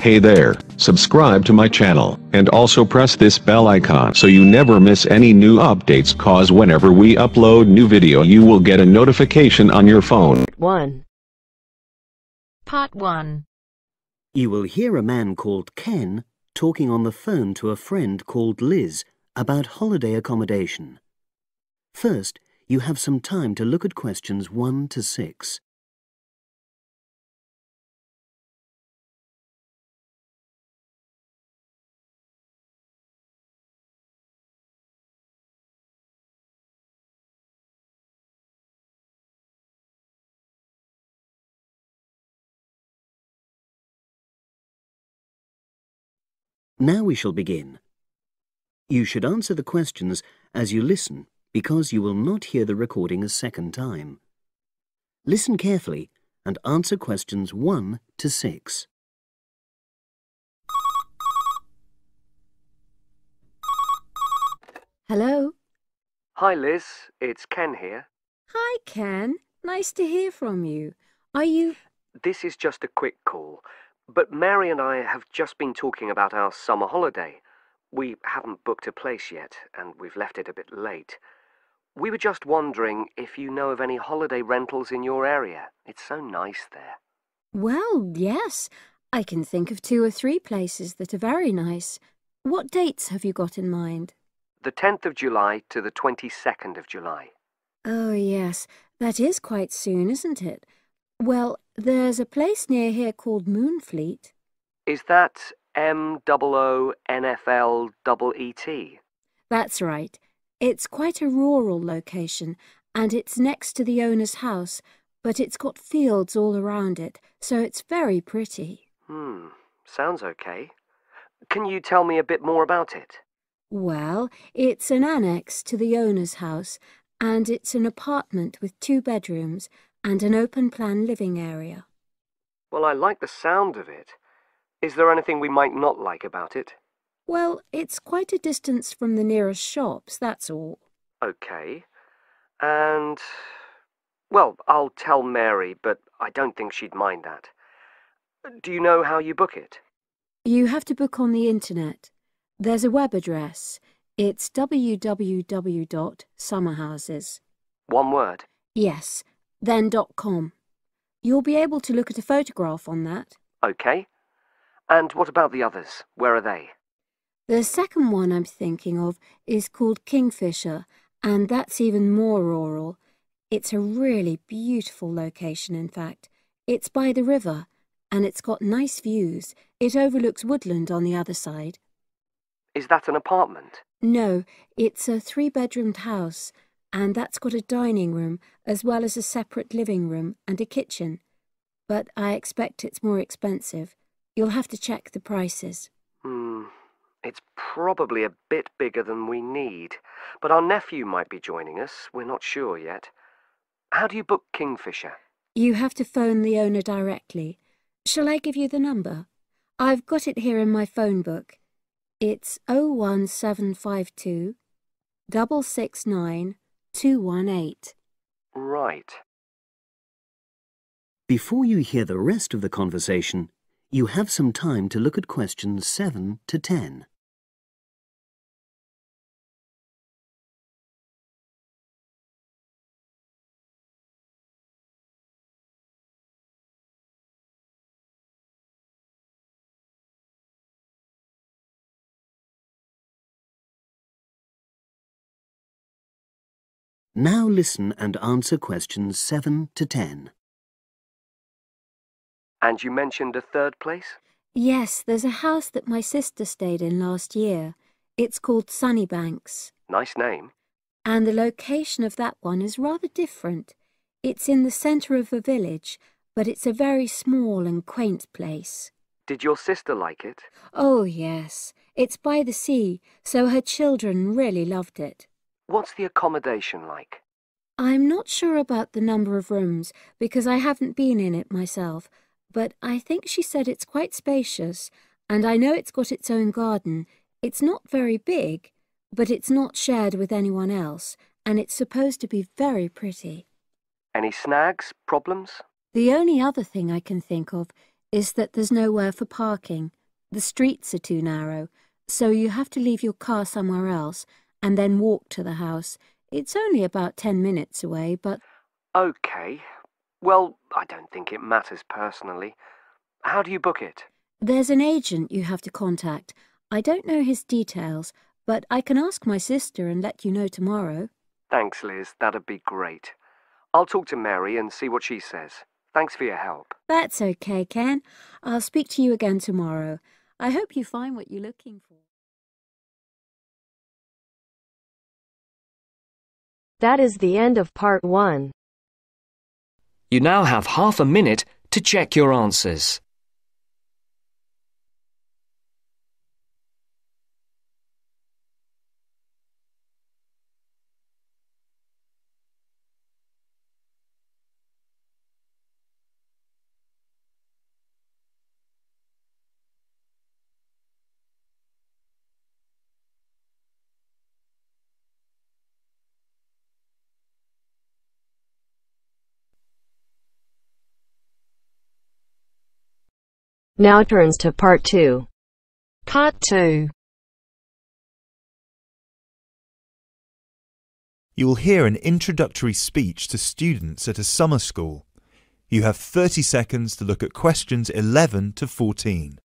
Hey there, subscribe to my channel, and also press this bell icon so you never miss any new updates, cause whenever we upload new video you will get a notification on your phone. 1. Part 1. You will hear a man called Ken talking on the phone to a friend called Liz about holiday accommodation. First, you have some time to look at questions 1 to 6. Now we shall begin. You should answer the questions as you listen because you will not hear the recording a second time. Listen carefully and answer questions 1 to 6. Hello? Hi Liz, it's Ken here. Hi, Ken. Nice to hear from you. Are you... This is just a quick call, but Mary and I have just been talking about our summer holiday. We haven't booked a place yet, and we've left it a bit late. We were just wondering if you know of any holiday rentals in your area. It's so nice there. Well, yes. I can think of 2 or 3 places that are very nice. What dates have you got in mind? The 10th of July to the 22nd of July. Oh, yes. That is quite soon, isn't it? Well, there's a place near here called Moonfleet. Is that MOONFLEET? That's right. It's quite a rural location, and it's next to the owner's house, but it's got fields all around it, so it's very pretty. Sounds okay. Can you tell me a bit more about it? Well, it's an annex to the owner's house, and it's an apartment with 2 bedrooms and an open-plan living area. Well, I like the sound of it. Is there anything we might not like about it? Well, it's quite a distance from the nearest shops, that's all. Okay. And... well, I'll tell Mary, but I don't think she'd mind that. Do you know how you book it? You have to book on the internet. There's a web address. It's www.summerhouses. One word? Yes, then .com. You'll be able to look at a photograph on that. Okay. And what about the others? Where are they? The second one I'm thinking of is called Kingfisher, and that's even more rural. It's a really beautiful location, in fact. It's by the river, and it's got nice views. It overlooks woodland on the other side. Is that an apartment? No, it's a 3-bedroomed house, and that's got a dining room as well as a separate living room and a kitchen. But I expect it's more expensive. You'll have to check the prices. It's probably a bit bigger than we need, but our nephew might be joining us. We're not sure yet. How do you book Kingfisher? You have to phone the owner directly. Shall I give you the number? I've got it here in my phone book. It's 01752 669 218. Right. Before you hear the rest of the conversation, you have some time to look at questions 7 to 10. Now listen and answer questions 7 to 10. And you mentioned a third place? Yes, there's a house that my sister stayed in last year. It's called Sunnybanks. Nice name. And the location of that one is rather different. It's in the centre of a village, but it's a very small and quaint place. Did your sister like it? Oh, yes. It's by the sea, so her children really loved it. What's the accommodation like? I'm not sure about the number of rooms, because I haven't been in it myself, but I think she said it's quite spacious, and I know it's got its own garden. It's not very big, but it's not shared with anyone else, and it's supposed to be very pretty. Any snags, problems? The only other thing I can think of is that there's nowhere for parking. The streets are too narrow, so you have to leave your car somewhere else and then walk to the house. It's only about 10 minutes away, but... OK. Well, I don't think it matters personally. How do you book it? There's an agent you have to contact. I don't know his details, but I can ask my sister and let you know tomorrow. Thanks, Liz. That'd be great. I'll talk to Mary and see what she says. Thanks for your help. That's okay, Ken. I'll speak to you again tomorrow. I hope you find what you're looking for. That is the end of part 1. You now have half a minute to check your answers. Now turns to part 2. Part 2. You will hear an introductory speech to students at a summer school. You have 30 seconds to look at questions 11 to 14.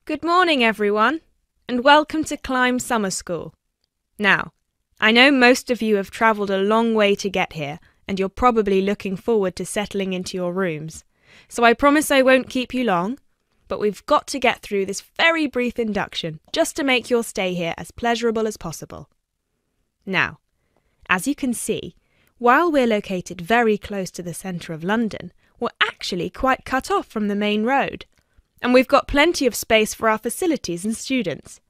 Good morning, everyone, and welcome to Climb Summer School. Now, I know most of you have travelled a long way to get here, and you're probably looking forward to settling into your rooms. So I promise I won't keep you long, but we've got to get through this very brief induction just to make your stay here as pleasurable as possible. Now, as you can see, while we're located very close to the centre of London, we're actually quite cut off from the main road. And we've got plenty of space for our facilities and students.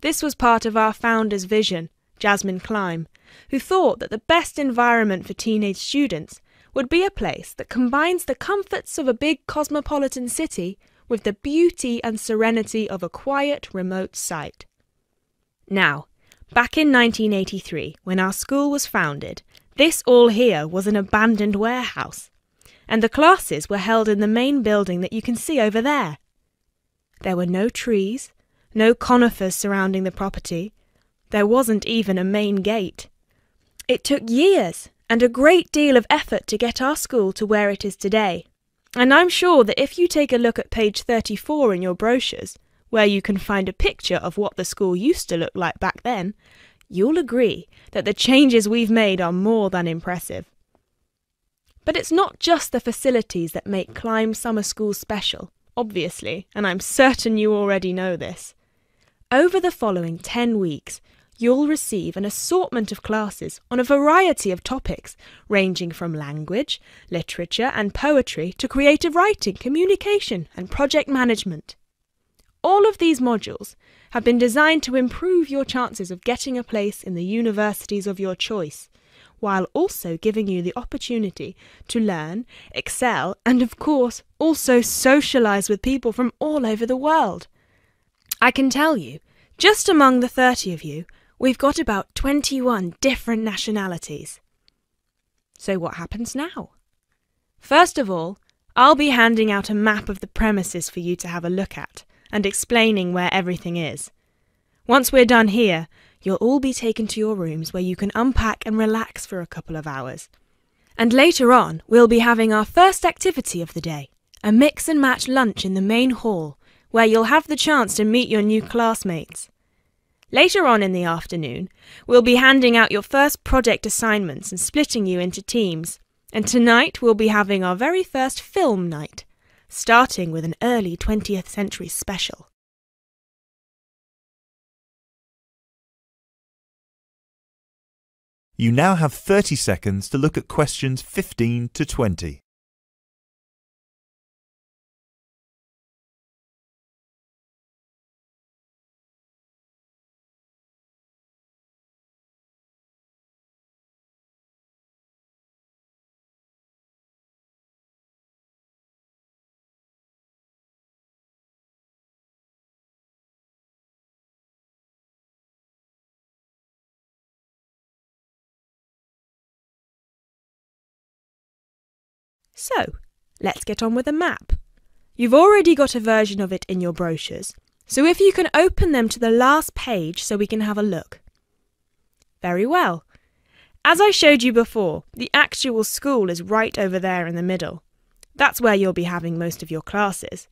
This was part of our founder's vision, Jasmine Climb, who thought that the best environment for teenage students would be a place that combines the comforts of a big cosmopolitan city with the beauty and serenity of a quiet, remote site. Now, back in 1983, when our school was founded, this all here was an abandoned warehouse, and the classes were held in the main building that you can see over there. There were no trees, no conifers surrounding the property. There wasn't even a main gate. It took years and a great deal of effort to get our school to where it is today. And I'm sure that if you take a look at page 34 in your brochures, where you can find a picture of what the school used to look like back then, you'll agree that the changes we've made are more than impressive. But it's not just the facilities that make Climb Summer School special, obviously, and I'm certain you already know this. Over the following 10 weeks, you'll receive an assortment of classes on a variety of topics, ranging from language, literature and poetry to creative writing, communication and project management. All of these modules have been designed to improve your chances of getting a place in the universities of your choice, while also giving you the opportunity to learn, excel, and of course, also socialise with people from all over the world. I can tell you, just among the 30 of you, we've got about 21 different nationalities. So what happens now? First of all, I'll be handing out a map of the premises for you to have a look at, and explaining where everything is. Once we're done here, you'll all be taken to your rooms where you can unpack and relax for a couple of hours. And later on, we'll be having our first activity of the day, a mix and match lunch in the main hall, where you'll have the chance to meet your new classmates. Later on in the afternoon, we'll be handing out your first project assignments and splitting you into teams. And tonight we'll be having our very first film night, starting with an early 20th century special. You now have 30 seconds to look at questions 15 to 20. So, let's get on with the map. You've already got a version of it in your brochures, so if you can open them to the last page so we can have a look. Very well. As I showed you before, the actual school is right over there in the middle. That's where you'll be having most of your classes.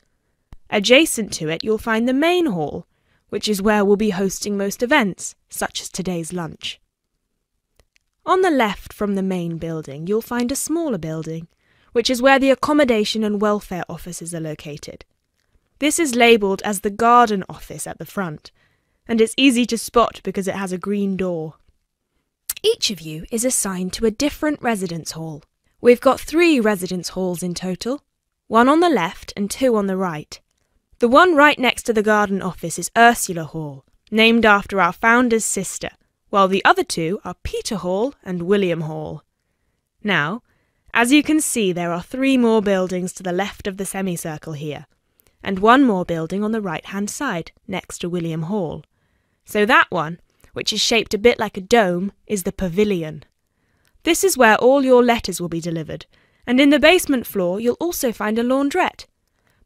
Adjacent to it, you'll find the main hall, which is where we'll be hosting most events, such as today's lunch. On the left from the main building, you'll find a smaller building, which is where the accommodation and welfare offices are located. This is labelled as the garden office at the front, and it's easy to spot because it has a green door. Each of you is assigned to a different residence hall. We've got 3 residence halls in total, 1 on the left and 2 on the right. The one right next to the garden office is Ursula Hall, named after our founder's sister, while the other 2 are Peter Hall and William Hall. Now, as you can see, there are 3 more buildings to the left of the semicircle here, and 1 more building on the right-hand side, next to William Hall. So that one, which is shaped a bit like a dome, is the pavilion. This is where all your letters will be delivered, and in the basement floor you'll also find a laundrette.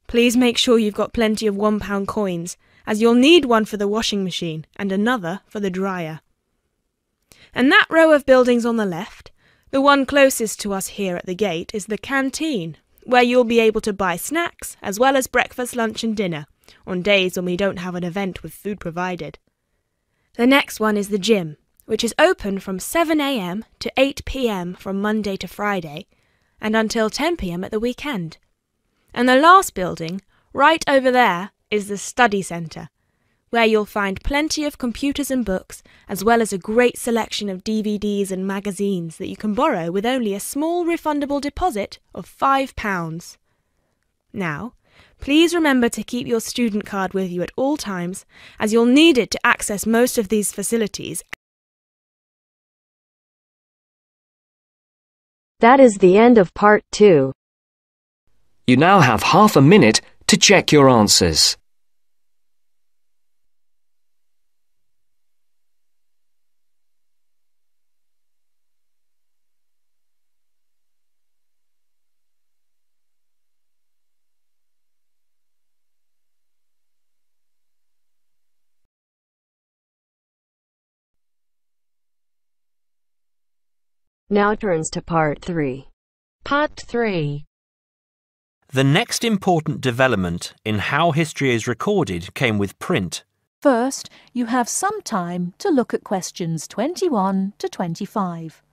Please make sure you've got plenty of £1 coins, as you'll need one for the washing machine and another for the dryer. And that row of buildings on the left, the one closest to us here at the gate, is the canteen, where you'll be able to buy snacks as well as breakfast, lunch and dinner, on days when we don't have an event with food provided. The next one is the gym, which is open from 7 AM to 8 PM from Monday to Friday, and until 10 PM at the weekend. And the last building, right over there, is the study centre, where you'll find plenty of computers and books, as well as a great selection of DVDs and magazines that you can borrow with only a small refundable deposit of £5. Now, please remember to keep your student card with you at all times, as you'll need it to access most of these facilities. That is the end of part 2. You now have half a minute to check your answers. Now turns to part 3. Part 3. The next important development in how history is recorded came with print. First, you have some time to look at questions 21 to 25.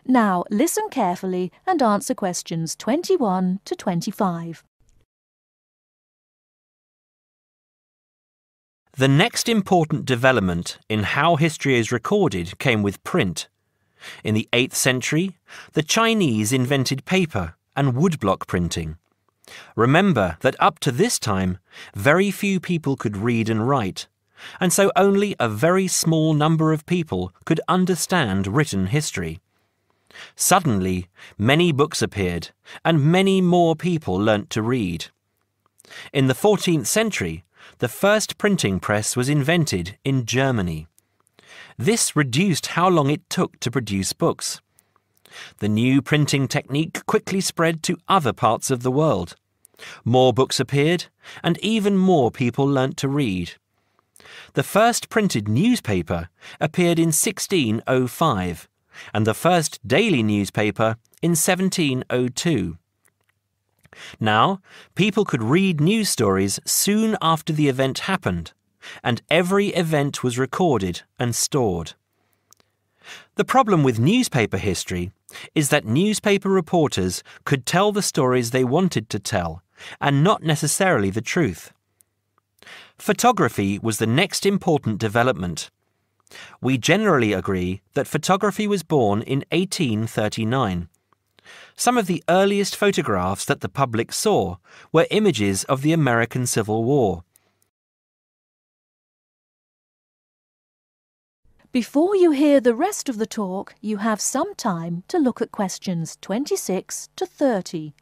Now listen carefully and answer questions 21 to 25. The next important development in how history is recorded came with print. In the 8th century, the Chinese invented paper and woodblock printing. Remember that up to this time, very few people could read and write, and so only a very small number of people could understand written history. Suddenly, many books appeared, and many more people learnt to read. In the 14th century, the first printing press was invented in Germany. This reduced how long it took to produce books. The new printing technique quickly spread to other parts of the world. More books appeared, and even more people learnt to read. The first printed newspaper appeared in 1605, and the first daily newspaper in 1702. Now, people could read news stories soon after the event happened, and every event was recorded and stored. The problem with newspaper history is that newspaper reporters could tell the stories they wanted to tell, and not necessarily the truth. Photography was the next important development. We generally agree that photography was born in 1839. Some of the earliest photographs that the public saw were images of the American Civil War. Before you hear the rest of the talk, you have some time to look at questions 26 to 30.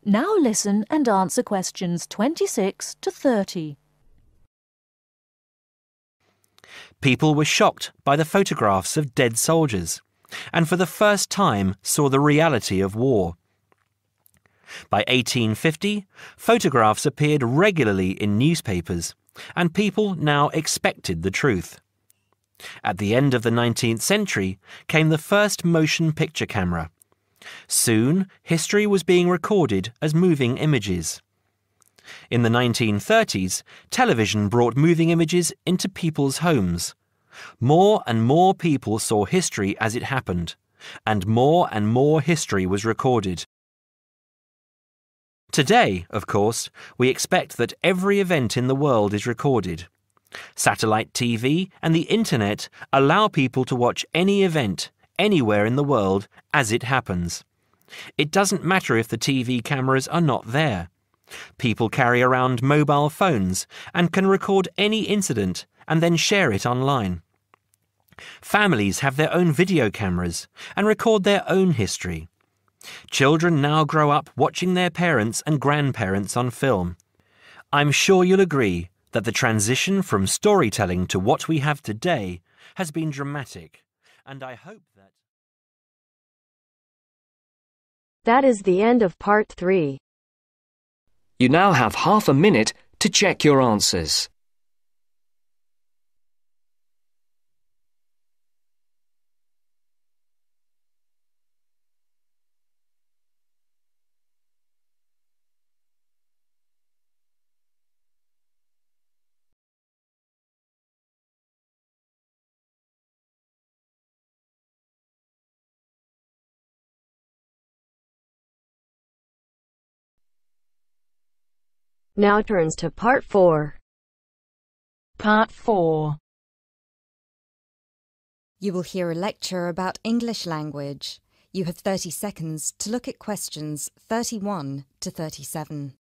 Now listen and answer questions 26 to 30. People were shocked by the photographs of dead soldiers, and for the first time saw the reality of war. By 1850, photographs appeared regularly in newspapers, and people now expected the truth. At the end of the 19th century came the first motion picture camera. Soon, history was being recorded as moving images. In the 1930s, television brought moving images into people's homes. More and more people saw history as it happened, and more history was recorded. Today, of course, we expect that every event in the world is recorded. Satellite TV and the Internet allow people to watch any event, anywhere in the world, as it happens. It doesn't matter if the TV cameras are not there. People carry around mobile phones and can record any incident and then share it online. Families have their own video cameras and record their own history. Children now grow up watching their parents and grandparents on film. I'm sure you'll agree that the transition from storytelling to what we have today has been dramatic, and I hope that... That is the end of part 3. You now have half a minute to check your answers. Now turns to part 4. Part 4. You will hear a lecture about English language. You have 30 seconds to look at questions 31 to 37.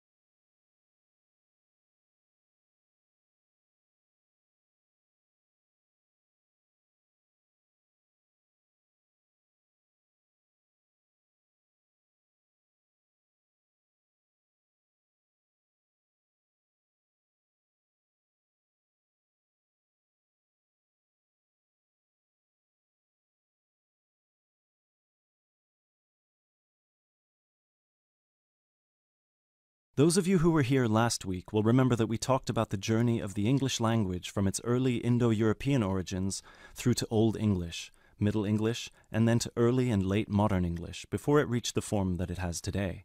Those of you who were here last week will remember that we talked about the journey of the English language from its early Indo-European origins through to Old English, Middle English, and then to early and late modern English before it reached the form that it has today.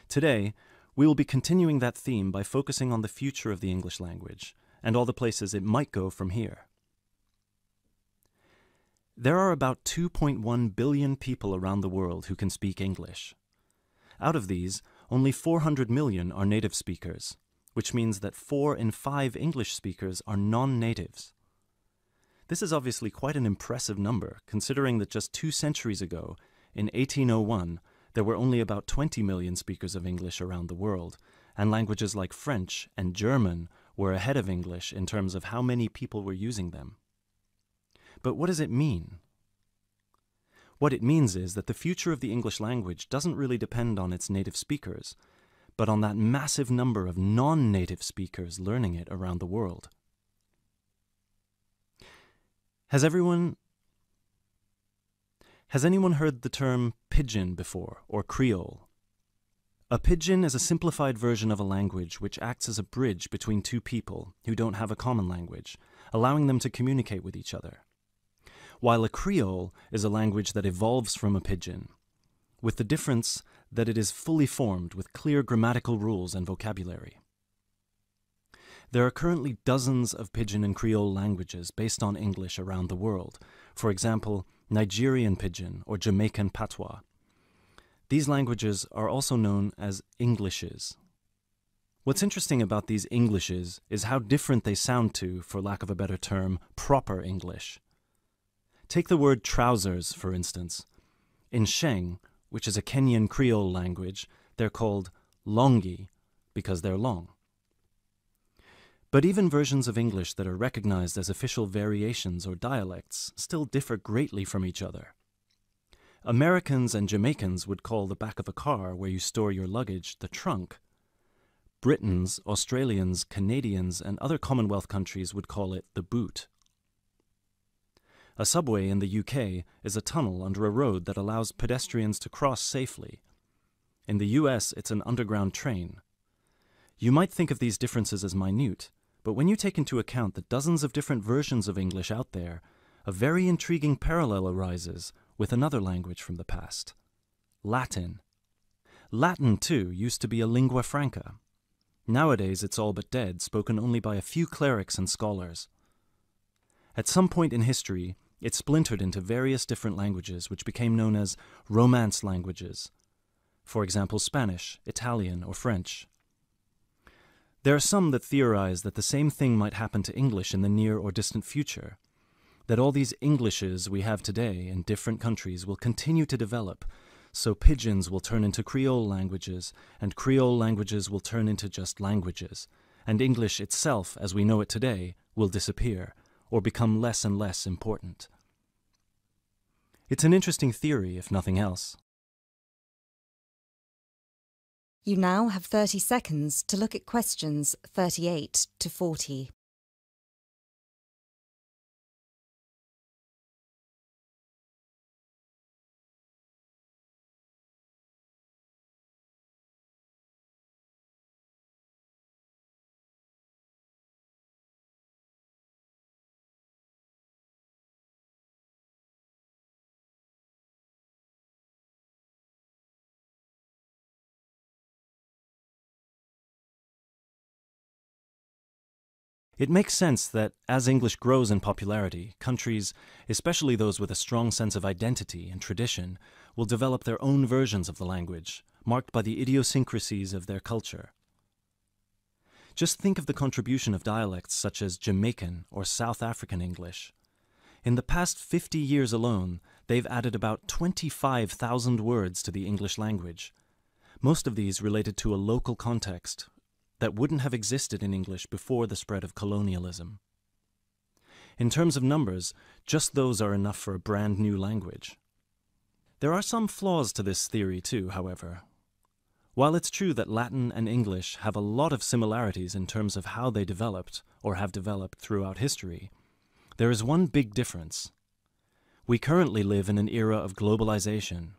Today, we will be continuing that theme by focusing on the future of the English language and all the places it might go from here. There are about 2.1 billion people around the world who can speak English. Out of these, only 400 million are native speakers, which means that 4 in 5 English speakers are non-natives. This is obviously quite an impressive number, considering that just 2 centuries ago, in 1801, there were only about 20 million speakers of English around the world, and languages like French and German were ahead of English in terms of how many people were using them. But what does it mean? What it means is that the future of the English language doesn't really depend on its native speakers, but on that massive number of non-native speakers learning it around the world. Has anyone heard the term pidgin before, or Creole? A pidgin is a simplified version of a language which acts as a bridge between two people who don't have a common language, allowing them to communicate with each other. While a Creole is a language that evolves from a pidgin, with the difference that it is fully formed with clear grammatical rules and vocabulary. There are currently dozens of Pidgin and Creole languages based on English around the world, for example, Nigerian Pidgin or Jamaican Patois. These languages are also known as Englishes. What's interesting about these Englishes is how different they sound to, for lack of a better term, proper English. Take the word trousers, for instance. In Sheng, which is a Kenyan Creole language, they're called longi because they're long. But even versions of English that are recognized as official variations or dialects still differ greatly from each other. Americans and Jamaicans would call the back of a car where you store your luggage the trunk. Britons, Australians, Canadians, and other Commonwealth countries would call it the boot. A subway in the UK is a tunnel under a road that allows pedestrians to cross safely. In the US, it's an underground train. You might think of these differences as minute, but when you take into account the dozens of different versions of English out there, a very intriguing parallel arises with another language from the past: Latin. Latin, too, used to be a lingua franca. Nowadays, it's all but dead, spoken only by a few clerics and scholars. At some point in history, it splintered into various different languages which became known as Romance languages. For example, Spanish, Italian, or French. There are some that theorize that the same thing might happen to English in the near or distant future, that all these Englishes we have today in different countries will continue to develop, so Pidgins will turn into Creole languages, and Creole languages will turn into just languages, and English itself, as we know it today, will disappear, or become less and less important. It's an interesting theory, if nothing else. You now have 30 seconds to look at questions 38 to 40. It makes sense that as English grows in popularity, countries, especially those with a strong sense of identity and tradition, will develop their own versions of the language, marked by the idiosyncrasies of their culture. Just think of the contribution of dialects such as Jamaican or South African English. In the past 50 years alone, they've added about 25,000 words to the English language. Most of these related to a local context that wouldn't have existed in English before the spread of colonialism. In terms of numbers, just those are enough for a brand new language. There are some flaws to this theory too, however. While it's true that Latin and English have a lot of similarities in terms of how they developed, or have developed throughout history, there is one big difference. We currently live in an era of globalization.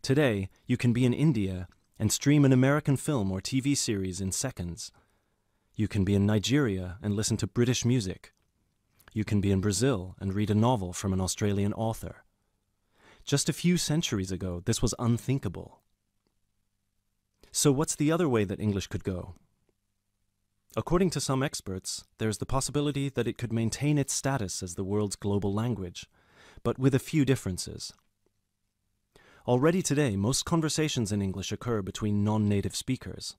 Today, you can be in India and stream an American film or TV series in seconds. You can be in Nigeria and listen to British music. You can be in Brazil and read a novel from an Australian author. Just a few centuries ago, this was unthinkable. So what's the other way that English could go? According to some experts, there's the possibility that it could maintain its status as the world's global language, but with a few differences. Already today, most conversations in English occur between non-native speakers.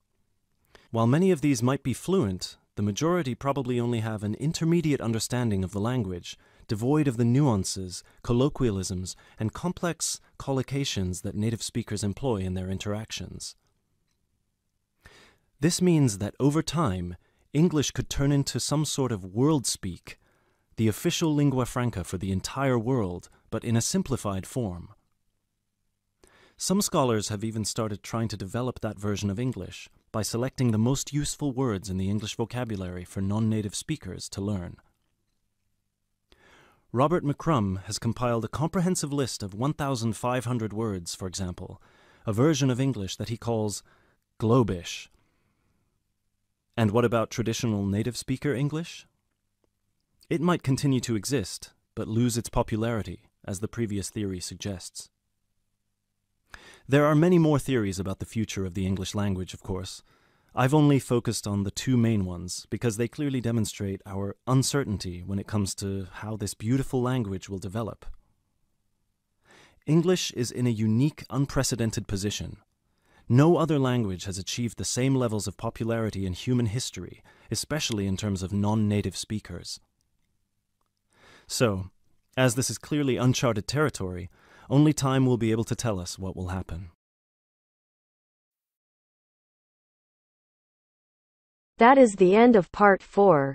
While many of these might be fluent, the majority probably only have an intermediate understanding of the language, devoid of the nuances, colloquialisms, and complex collocations that native speakers employ in their interactions. This means that over time, English could turn into some sort of world speak, the official lingua franca for the entire world, but in a simplified form. Some scholars have even started trying to develop that version of English by selecting the most useful words in the English vocabulary for non-native speakers to learn. Robert McCrum has compiled a comprehensive list of 1,500 words, for example, a version of English that he calls Globish. And what about traditional native speaker English? It might continue to exist, but lose its popularity, as the previous theory suggests. There are many more theories about the future of the English language, of course. I've only focused on the two main ones because they clearly demonstrate our uncertainty when it comes to how this beautiful language will develop. English is in a unique, unprecedented position. No other language has achieved the same levels of popularity in human history, especially in terms of non-native speakers. So, as this is clearly uncharted territory, only time will be able to tell us what will happen. That is the end of part 4.